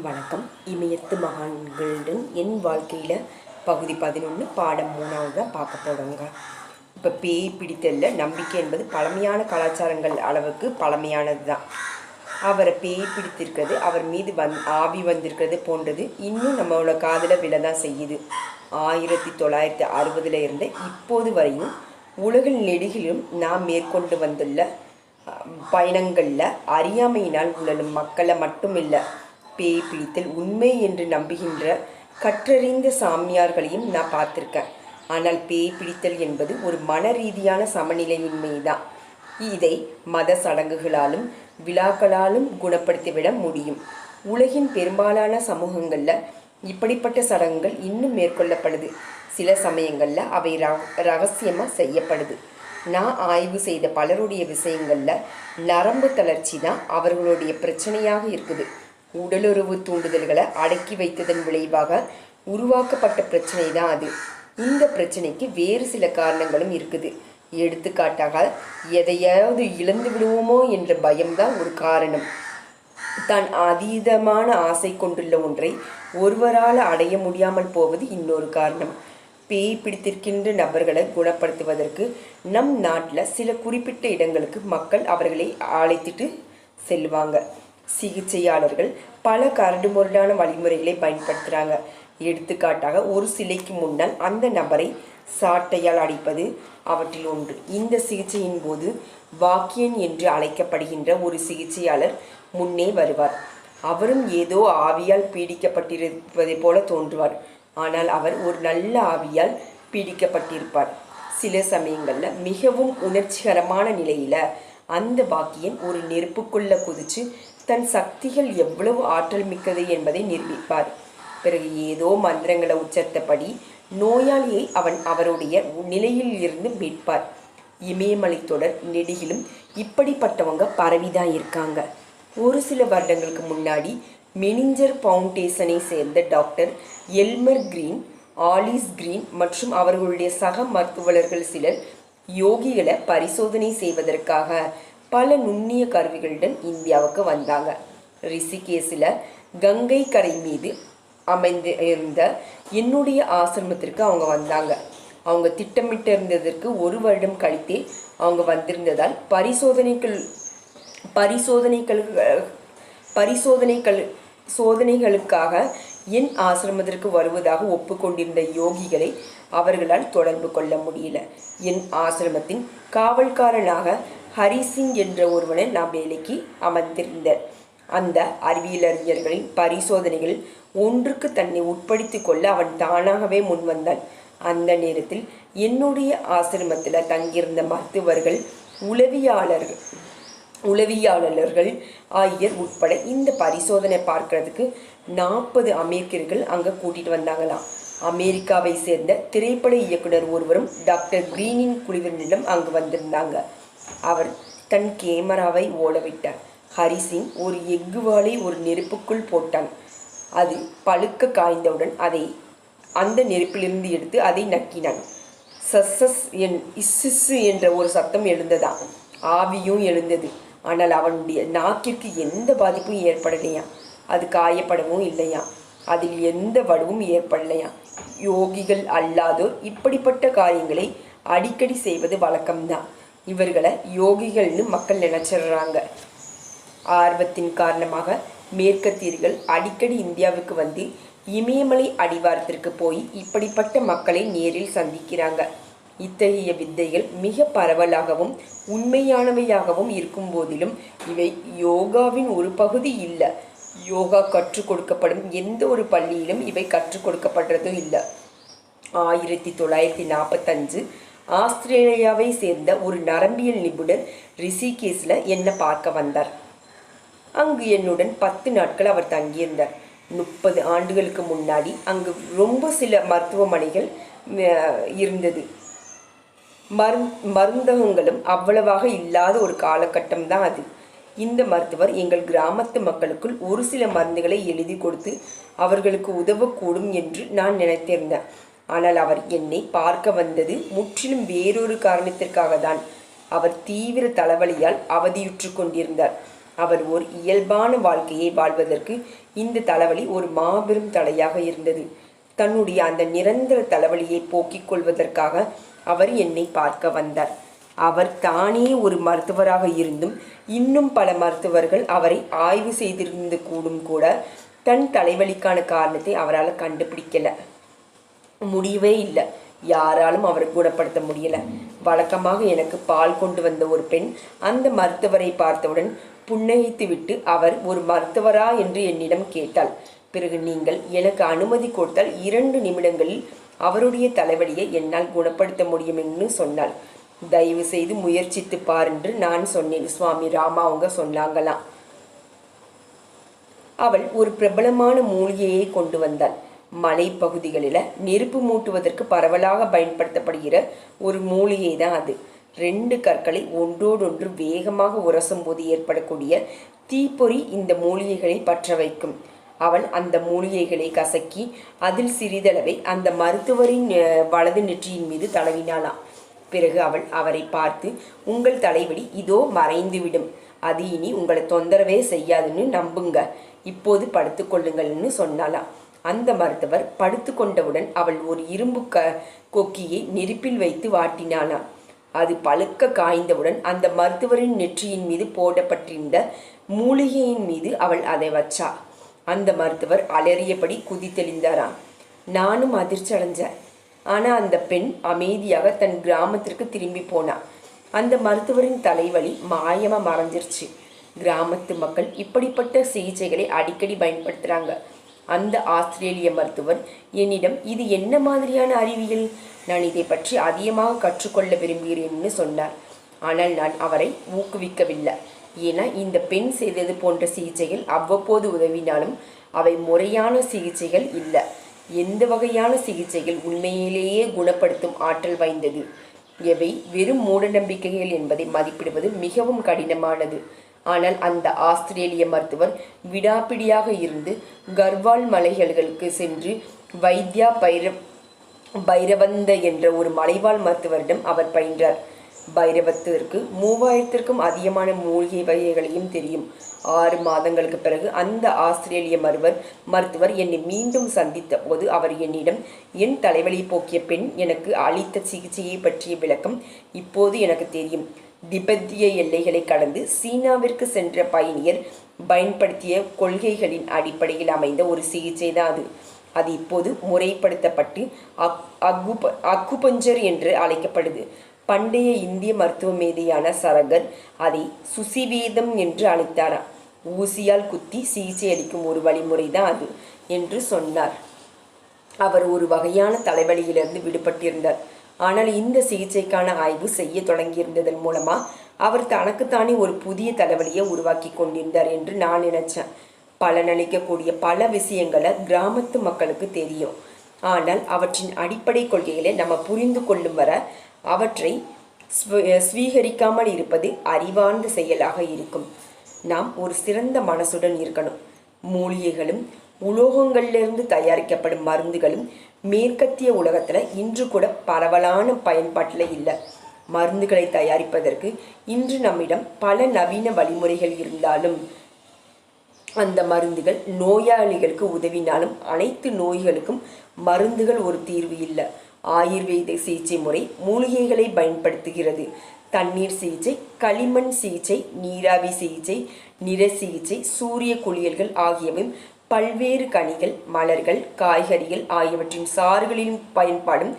வணக்கம். இமயத்து மகான்களுடன் என் வாழ்க்கையில் பகுதி 11 பாடம் 3வது தான் பார்க்க போகிறோங்க. இப்போ பேய் பிடித்தல்ல நம்பிக்கை என்பது பழமையான கலாச்சாரங்கள் அளவுக்கு பழமையானது தான். அவரை பேய் பிடித்திருக்கிறது, அவர் மீது ஆவி வந்திருக்கிறது போன்றது இன்னும் நம்மளோட காதில் விழதான் செய்யுது. 1960 இருந்து இப்போது வரையும் உலகில் நெடுகிலும் நாம் மேற்கொண்டு வந்துள்ள பயணங்களில் அறியாமையினால் உழலும் மக்களை மட்டுமில்லை, பேய் பிடித்தல் உண்மை என்று நம்புகின்ற கற்றறிந்த சாமியார்களையும் நான் பார்த்துருக்கேன். ஆனால் பேய் பிடித்தல் என்பது ஒரு மன ரீதியான சமநிலையின்மை தான். இதை மத சடங்குகளாலும் விழாக்களாலும் குணப்படுத்திவிட முடியும். உலகின் பெரும்பாலான சமூகங்களில் இப்படிப்பட்ட சடங்குகள் இன்னும் மேற்கொள்ளப்படுது. சில சமயங்களில் அவை ரகசியமாக செய்யப்படுது. நான் ஆய்வு செய்த பலருடைய விஷயங்களில் நரம்பு தளர்ச்சி தான் அவர்களுடைய பிரச்சனையாக இருக்குது. உடலுறவு தூண்டுதல்களை அடக்கி வைத்ததன் விளைவாக உருவாக்கப்பட்ட பிரச்சனை தான் அது. இந்த பிரச்சனைக்கு வேறு சில காரணங்களும் இருக்குது. எடுத்துக்காட்டாக எதையாவது இழந்து விடுவோமோ என்ற பயம்தான் ஒரு காரணம். தான் அதீதமான ஆசை கொண்டுள்ள ஒன்றை ஒருவரால் அடைய முடியாமல் போவது இன்னொரு காரணம். பேய் பிடித்திருக்கின்ற நபர்களை குணப்படுத்துவதற்கு நம் நாட்டில் சில குறிப்பிட்ட இடங்களுக்கு மக்கள் அவர்களை அழைத்துட்டு செல்வாங்க. சிகிச்சையாளர்கள் பல கரடுமுரடான வழிமுறைகளை பயன்படுத்துகிறாங்க. எடுத்துக்காட்டாக ஒரு சிலைக்கு முன்னால் அந்த நபரை சாட்டையால் அடிப்பது அவற்றில் ஒன்று. இந்த சிகிச்சையின் போது வாக்கியன் என்று அழைக்கப்படுகின்ற ஒரு சிகிச்சையாளர் முன்னே வருவார். அவரும் ஏதோ ஆவியால் பீடிக்கப்பட்டிருப்பதை போல தோன்றுவார். ஆனால் அவர் ஒரு நல்ல ஆவியால் பீடிக்கப்பட்டிருப்பார். சில சமயங்களில் மிகவும் உணர்ச்சிகரமான நிலையில் அந்த வாக்கியன் ஒரு நெருப்புக்குள்ள குதிச்சு தன் சக்திகள் எவ்வளவு ஆற்றல் மிக்கது என்பதை நிரூபிப்பார். பிறகு ஏதோ மந்திரங்களை உச்சரித்தபடி நோயாளியை அவருடைய நிலையில் இருந்து மீட்பார். இமயமலை தொடர் நெடுகிலும் இப்படிப்பட்டவங்க பரவிதான் இருக்காங்க. ஒரு சில வருடங்களுக்கு முன்னாடி மெனிஞ்சர் ஃபவுண்டேஷனை சேர்ந்த doctor Elmer green, Alice green மற்றும் அவர்களுடைய சக மருத்துவர்கள் சிலர் யோகிகளை பரிசோதனை செய்வதற்காக பல நுண்ணிய கருவிகளுடன் இந்தியாவுக்கு வந்தாங்க. ரிஷிகேசில் கங்கை கரை மீது அமைந்து இருந்த என்னுடைய ஆசிரமத்திற்கு அவங்க வந்தாங்க. அவங்க திட்டமிட்டு இருந்ததற்கு 1 வருடம் கழித்தே அவங்க வந்திருந்ததால் சோதனைகளுக்காக என் ஆசிரமத்திற்கு வருவதாக ஒப்புக்கொண்டிருந்த யோகிகளை அவர்களால் தொடர்பு கொள்ள முடியல. என் ஆசிரமத்தின் காவல்காரனாக ஹரிசிங் என்ற ஒருவனை நான் வேலைக்கு அமர்ந்திருந்தேன். அந்த அறிவியலறிஞர்களின் பரிசோதனைகளில் ஒன்றுக்கு தன்னை உட்படுத்தி கொள்ள அவன் தானாகவே முன்வந்தான். அந்த நேரத்தில் என்னுடைய ஆசிரமத்தில் தங்கியிருந்த மருத்துவர்கள், உளவியாளர்கள் ஆகியோர் உட்பட இந்த பரிசோதனை பார்க்கறதுக்கு 40 அமெரிக்கர்கள் அங்கே கூட்டிகிட்டு வந்தாங்களாம். அமெரிக்காவை சேர்ந்த திரைப்பட இயக்குனர் ஒருவரும் டாக்டர் கிரீனின் குழுவினரிடம் அங்கு வந்திருந்தாங்க. அவர் தன் கேமராவை ஓடவிட்டார். ஹரிசிங் ஒரு எஃகுவாலை ஒரு நெருப்புக்குள் போட்டான். அது பழுக்க காய்ந்தவுடன் அதை அந்த நெருப்பிலிருந்து எடுத்து அதை நக்கினான். இஸ்ஸு என்ற ஒரு சத்தம் எழுந்ததா. ஆவியும் எழுந்தது. ஆனால் அவனுடைய நாக்கிற்கு எந்த பாதிப்பும் ஏற்படலையா. அது காயப்படவும் இல்லையா. அதில் எந்த வடுவும் ஏற்படலையா. யோகிகள் அல்லாதோர் இப்படிப்பட்ட காரியங்களை அடிக்கடி செய்வது வழக்கம்தான். இவர்களை யோகிகள்னு மக்கள் நினைச்சிடுறாங்க. ஆர்வத்தின் காரணமாக மேற்கத்தியர்கள் அடிக்கடி இந்தியாவுக்கு வந்து இமயமலை அடிவாரத்திற்கு போய் இப்படிப்பட்ட மக்களை நேரில் சந்திக்கிறாங்க. இத்தகைய வித்தைகள் மிக பரவலாகவும் உண்மையானவையாகவும் இருக்கும் போதிலும் இவை யோகாவின் ஒரு பகுதி இல்லை. யோகா கற்றுக் கொடுக்கப்படும் எந்த ஒரு பள்ளியிலும் இவை கற்றுக் கொடுக்கப்படுறதும் இல்லை. 1945 ஆஸ்திரேலியாவை சேர்ந்த ஒரு நரம்பியல் நிபுணர் ரிஷிகேஸில் என்னை பார்க்க வந்தார். அங்கு என்னுடன் 10 நாட்கள் அவர் தங்கியிருந்தார். 30 ஆண்டுகளுக்கு முன்னாடி அங்கு ரொம்ப சில மருத்துவமனைகள் இருந்தது. மருந்தகங்களும் அவ்வளவாக இல்லாத ஒரு காலகட்டம் தான் அது. இந்த மருத்துவர் எங்கள் கிராமத்து மக்களுக்குள் ஒரு சில மருந்துகளை எழுதி கொடுத்து அவர்களுக்கு உதவக்கூடும் என்று நான் நினைத்திருந்தேன். ஆனால் அவர் என்னை பார்க்க வந்தது முற்றிலும் வேறொரு காரணத்திற்காக தான். அவர் தீவிர தலைவலியால் அவதியுற்று கொண்டிருந்தார். அவர் ஓர் இயல்பான வாழ்க்கையை வாழ்வதற்கு இந்த தலைவலி ஒரு மாபெரும் தடையாக இருந்தது. தன்னுடைய அந்த நிரந்தர தலைவலியை போக்கிக் கொள்வதற்காக அவர் என்னை பார்க்க வந்தார். அவர் தானே ஒரு மருத்துவராக இருந்தும் இன்னும் பல மருத்துவர்கள் அவரை ஆய்வு செய்திருந்து கூட தன் தலைவலிக்கான காரணத்தை அவரால் கண்டுபிடிக்கல முடியவே இல்லை. யாராலும் அவரை குணப்படுத்த முடியல. வழக்கமாக எனக்கு பால் கொண்டு வந்த ஒரு பெண் அந்த மருத்துவரை பார்த்தவுடன் புன்னகைத்து விட்டு அவர் ஒரு மருத்துவரா என்று என்னிடம் கேட்டாள். பிறகு நீங்கள் எனக்கு அனுமதி கொடுத்தால் 2 நிமிடங்களில் அவருடைய தலைவலியை என்னால் குணப்படுத்த முடியும் என்று சொன்னாள். தயவு செய்து முயற்சித்து பார் என்று நான் சொன்னேன். சுவாமி ராமா அவங்க சொன்னாங்களாம். அவள் ஒரு பிரபலமான மூலிகையை கொண்டு வந்தாள். மலை பகுதிகளில் நெருப்பு மூட்டுவதற்கு பரவலாக பயன்படுத்தப்படுகிற ஒரு மூலிகை தான் அது. 2 கற்களை ஒன்றோடொன்று வேகமாக உரசும் போது ஏற்படக்கூடிய தீப்பொறி இந்த மூலிகைகளை பற்ற வைக்கும். அவள் அந்த மூலிகைகளை கசக்கி அதில் சிறிதளவை அந்த மருத்துவரின் வலது நெற்றியின் மீது தடவினாளாம். பிறகு அவள் அவரை பார்த்து, உங்கள் தலைவலி இதோ மறைந்துவிடும், அது இனி உங்களை தொந்தரவே செய்யாதுன்னு நம்புங்க, இப்போது படுத்து கொள்ளுங்கள்னு சொன்னாளாம். அந்த மருத்துவர் படுத்து கொண்டவுடன் அவள் ஒரு இரும்பு கொக்கியை நெருப்பில் வைத்து வாட்டினாளாம். அது பழுக்க காய்ந்தவுடன் அந்த மருத்துவரின் நெற்றியின் மீது போடப்பட்டிருந்த மூலிகையின் மீது அவள் அதை வச்சா. அந்த மருத்துவர் அலறியபடி குதித்தெளிந்தாராம். நானும் அதிர்ச்சி அடைஞ்சேன். ஆனால் அந்த பெண் அமைதியாக தன் கிராமத்திற்கு திரும்பி போனா. அந்த மருத்துவரின் தலைவலி மாயமாக மறைஞ்சிருச்சு. கிராமத்து மக்கள் இப்படிப்பட்ட சிகிச்சைகளை அடிக்கடி பயன்படுத்துகிறாங்க. அந்த ஆஸ்திரேலிய மருத்துவர் என்னிடம், இது என்ன மாதிரியான அறிவியல், நான் இதை பற்றி அதிகமாக கற்றுக்கொள்ள விரும்புகிறேன்னு சொன்னார். ஆனால் நான் அவரை ஊக்குவிக்கவில்லை. ஏன்னா இந்த பெண் செய்தது போன்ற சிகிச்சைகள் அவ்வப்போது உதவினாலும் அவை முறையான சிகிச்சைகள் இல்லை. எந்த வகையான சிகிச்சைகள் உண்மையிலேயே குணப்படுத்தும் ஆற்றல் வாய்ந்தது, எவை வெறும் மூட நம்பிக்கைகள் என்பதை மதிப்பிடுவது மிகவும் கடினமானது. ஆனால் அந்த ஆஸ்திரேலிய மருத்துவர் விடாப்பிடியாக இருந்து கர்வால் மலைகளுக்கு சென்று வைத்யா பைரவந்த என்ற ஒரு மலைவாழ் மருத்துவரிடம் அவர் பயின்றார். பைரவத்திற்கு 3000க்கும் அதிகமான மூலிகை வகைகளையும் தெரியும். 6 மாதங்களுக்கு பிறகு அந்த ஆஸ்திரேலிய மருத்துவர் என்னை மீண்டும் சந்தித்த போது அவர் என்னிடம், என் தலைவலி போக்கிய பெண் எனக்கு அளித்த சிகிச்சையை பற்றிய விளக்கம் இப்போது எனக்கு தெரியும். திபெத்திய எல்லைகளை கடந்து சீனாவிற்கு சென்ற பயணியர் பயன்படுத்திய கொள்கைகளின் அடிப்படையில் அமைந்த ஒரு சிகிச்சை தான் அது. அது இப்போது முறைப்படுத்தப்பட்டு அக்குபஞ்சர் என்று அழைக்கப்படுது. பண்டைய இந்திய மருத்துவ மேதையான சரகர் அதை சுசிவேதம் என்று அழைத்தாராம். ஊசியால் குத்தி சிகிச்சை அளிக்கும் ஒரு வழிமுறை தான் அது என்று சொன்னார். அவர் ஒரு வகையான தலைவலியிலிருந்து விடுபட்டிருந்தார். ஆனால் இந்த சிகிச்சைக்கான ஆய்வு செய்ய தொடங்கியிருந்ததன் மூலமா அவர் தனக்குத்தானே ஒரு புதிய தலைவலியை உருவாக்கி கொண்டிருந்தார் என்று நான் நினைச்சேன். பலனளிக்கக்கூடிய பல விஷயங்களை கிராமத்து மக்களுக்கு தெரியும். ஆனால் அவற்றின் அடிப்படை கொள்கைகளை நம்ம புரிந்து கொள்ளும் வர அவற்றை ஸ்வீகரிக்காமல் இருப்பது அறிவார்ந்த செயலாக இருக்கும். நாம் ஒரு சிறந்த மனசுடன் இருக்கணும். மூலிகைகளும் உலோகங்களிலிருந்து தயாரிக்கப்படும் மருந்துகளும் மேற்கத்திய உலகத்தில் இன்று கூட பரவலான பயன்பாட்டில் இல்லை. மருந்துகளை தயாரிப்பதற்கு இன்று நம்மிடம் பல நவீன வழிமுறைகள் இருந்தாலும் அந்த மருந்துகள் நோயாளிகளுக்கு உதவினாலும் அனைத்து நோய்களுக்கும் மருந்துகள் ஒரு தீர்வு இல்லை. ஆயுர்வேத சிகிச்சை முறை மூலிகைகளை பயன்படுத்துகிறது. தண்ணீர் சிகிச்சை, களிமண் சிகிச்சை, நீராவி சிகிச்சை, நிற சிகிச்சை, சூரிய குளியல்கள் ஆகியவை பல்வேறு கனிகள், மலர்கள், காய்கறிகள் ஆகியவற்றின் சாறுகளின் பயன்பாடும்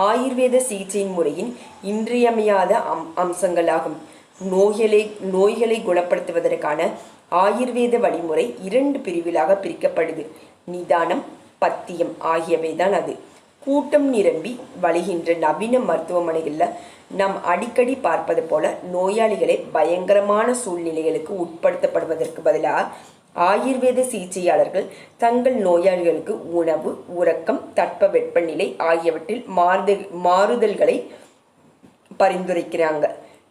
ஆயுர்வேத சிகிச்சையின் முறையின் இன்றியமையாத அம்சங்களாகும். நோய்களை குணப்படுத்துவதற்கான ஆயுர்வேத வழிமுறை 2 பிரிவுகளாக பிரிக்கப்படுது. நிதானம், பத்தியம் ஆகியவைதான் அது. கூட்டம் நிரம்பி வழிகின்ற நவீன மருத்துவமனைகளில் நாம் அடிக்கடி பார்ப்பது போல நோயாளிகளை பயங்கரமான சூழ்நிலைகளுக்கு உட்படுத்தப்படுவதற்கு பதிலாக ஆயுர்வேத சிகிச்சையாளர்கள் தங்கள் நோயாளிகளுக்கு உணவு, உறக்கம், தட்பவெப்பநிலை ஆகியவற்றில் மாறுதல்களை பரிந்துரைக்கிறாங்க.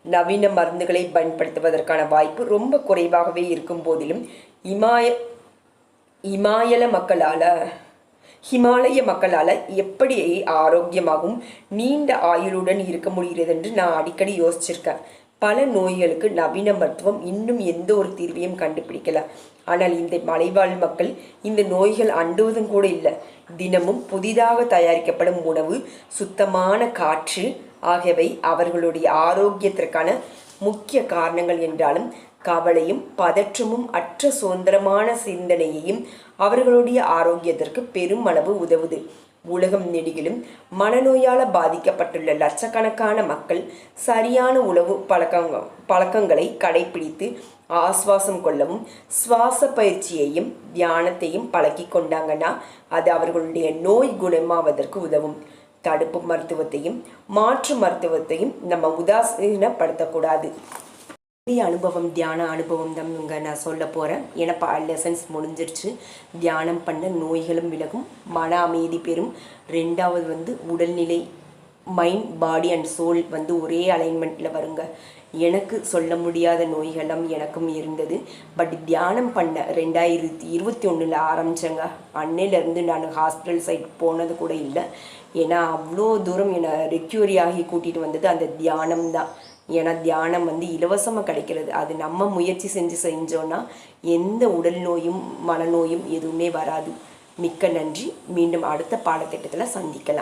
நவீன மருந்துகளை பயன்படுத்துவதற்கான வாய்ப்பு ரொம்ப குறைவாகவே இருக்கும் போதிலும் ஹிமாலய மக்களால் எப்படி ஆரோக்கியமாகவும் நீண்ட ஆயுளுடன் இருக்க முடிகிறது என்று நான் அடிக்கடி யோசிச்சிருக்கேன். பல நோய்களுக்கு நவீன மருத்துவம் இன்னும் எந்த ஒரு தீர்வையும் கண்டுபிடிக்கல. ஆனால் இந்த மலைவாழ் மக்கள் இந்த நோய்கள் அண்டுவதும் கூட இல்லை. தினமும் புதிதாக தயாரிக்கப்படும் உணவு, சுத்தமான காற்று ஆகியவை அவர்களுடைய ஆரோக்கியத்திற்கான முக்கிய காரணங்கள் என்றாலும், கவலையும் பதற்றமும் அற்ற சுதந்திரமான சிந்தனையையும் அவர்களுடைய ஆரோக்கியத்திற்கு பெரும் அளவு உதவுது. உலகம் நெடுகிலும் மனநோயால் பாதிக்கப்பட்டுள்ள லட்சக்கணக்கான மக்கள் சரியான உணவு பழக்கங்களை கடைபிடித்து ஆஸ்வாசம் கொள்ளவும் சுவாச பயிற்சியையும் தியானத்தையும் பழக்கி கொண்டாங்கன்னா அது அவர்களுடைய நோய் குணமாவதற்கு உதவும். தடுப்பு மருத்துவத்தையும் மாற்று மருத்துவத்தையும் நம்ம உதாசீனப்படுத்தக்கூடாது. அனுபவம் தியான அனுபவம் தான் இங்கே நான் சொல்ல போகிறேன். ஏன்னா லெசன்ஸ் முடிஞ்சிருச்சு. தியானம் பண்ண நோய்களும் விலகும், மன அமைதி பெறும். ரெண்டாவது உடல்நிலை, மைண்ட், பாடி அண்ட் சோல் ஒரே அலைன்மெண்ட்டில் வருங்க. எனக்கு சொல்ல முடியாத நோய்களும் எனக்கும் இருந்தது. பட் தியானம் பண்ண 2021 ஆரம்பித்தேங்க. அன்னையிலேருந்து நான் ஹாஸ்பிட்டல் சைட் போனது கூட இல்லை. ஏன்னா அவ்வளோ தூரம் என்னை ரெக்யூரி ஆகி கூட்டிகிட்டு வந்தது அந்த தியானம் தான். ஏன்னா தியானம் இலவசமாக கிடைக்கிறது. அது நம்ம முயற்சி செஞ்சோன்னா எந்த உடல் நோயும் மனநோயும் எதுவுமே வராது. மிக்க நன்றி. மீண்டும் அடுத்த பாடத்திட்டத்தில் சந்திக்கலாம்.